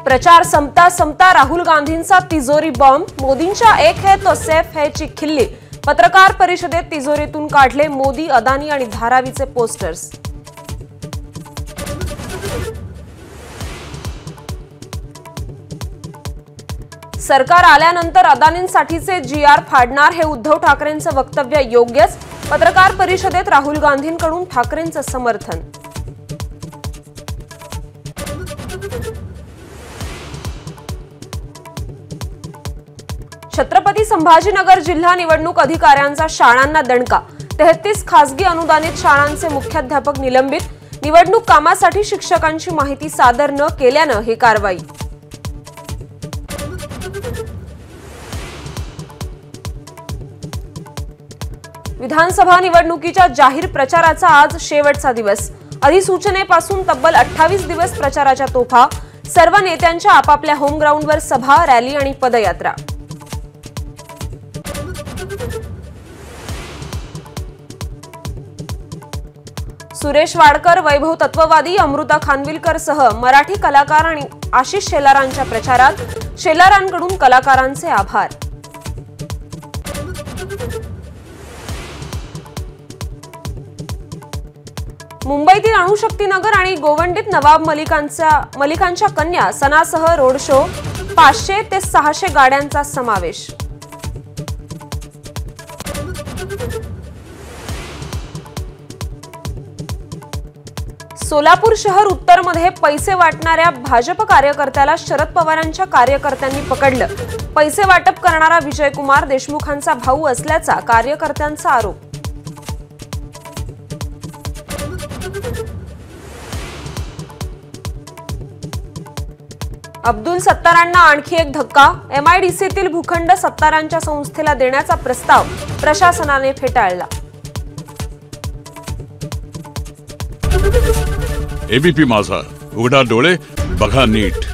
प्रचार संपता संपता राहुल गांधींचा तिजोरी बॉम्ब, मोदींच्या एक है तो सैफ है ची खिल्ली। पत्रकार परिषदेत तिजोरीतून काढले मोदी, अदानी आणि धारावीचे पोस्टर्स। सरकार आल्यानंतर अदानींसाठीचे जीआर फाडणार, हे उद्धव ठाकरेंचं वक्तव्य योग्यच। पत्रकार परिषदेत राहुल गांधींकडून ठाकरेंचं समर्थन। छत्रपती संभाजीनगर जिल्हा निवडणूक अधिकाऱ्यांचा शाळांना दणका। 33 खासगी अनुदानित शाळांचे मुख्याध्यापक निलंबित। निवडणूक कामासाठी शिक्षकांची माहिती सादर न केल्यानं ही कारवाई। विधानसभा निवडणुकीच्या जाहीर प्रचाराचा आज शेवटचा दिवस। अधिसूचनेपासून तब्बल 28 दिवस प्रचाराच्या तोफा। सर्व नेत्यांच्या आपापल्या होम ग्राउंडवर सभा, रॅली आणि पदयात्रा। सुरेश वाडकर, वैभव तत्ववादी, अमृता खानविलकर सह मराठी कलाकार आणि आशिष शेलारांच्या प्रचारात। शेलारांकडून कलाकारांचे आभार। मुंबईतील अणुशक्तीनगर आणि गोवंडीत नवाब मलिकांच्या कन्या सनासह रोड शो। 500 ते 600 गाड्यांचा समावेश। सोलापूर शहर उत्तरमध्ये पैसे वाटणाऱ्या भाजप कार्यकर्त्याला शरद पवारांच्या कार्यकर्त्यांनी पकडलं। पैसे वाटप करणारा विजयकुमार देशमुखांचा भाऊ असल्याचा कार्यकर्त्यांचा आरोप। अब्दुल सत्तारांना आणखी एक धक्का। एमआयडीसीतील भूखंड सत्तारांच्या संस्थेला देण्याचा प्रस्ताव प्रशासनाने फेटाळला। एबीपी माझा, उघडा डोळे बघा नीट।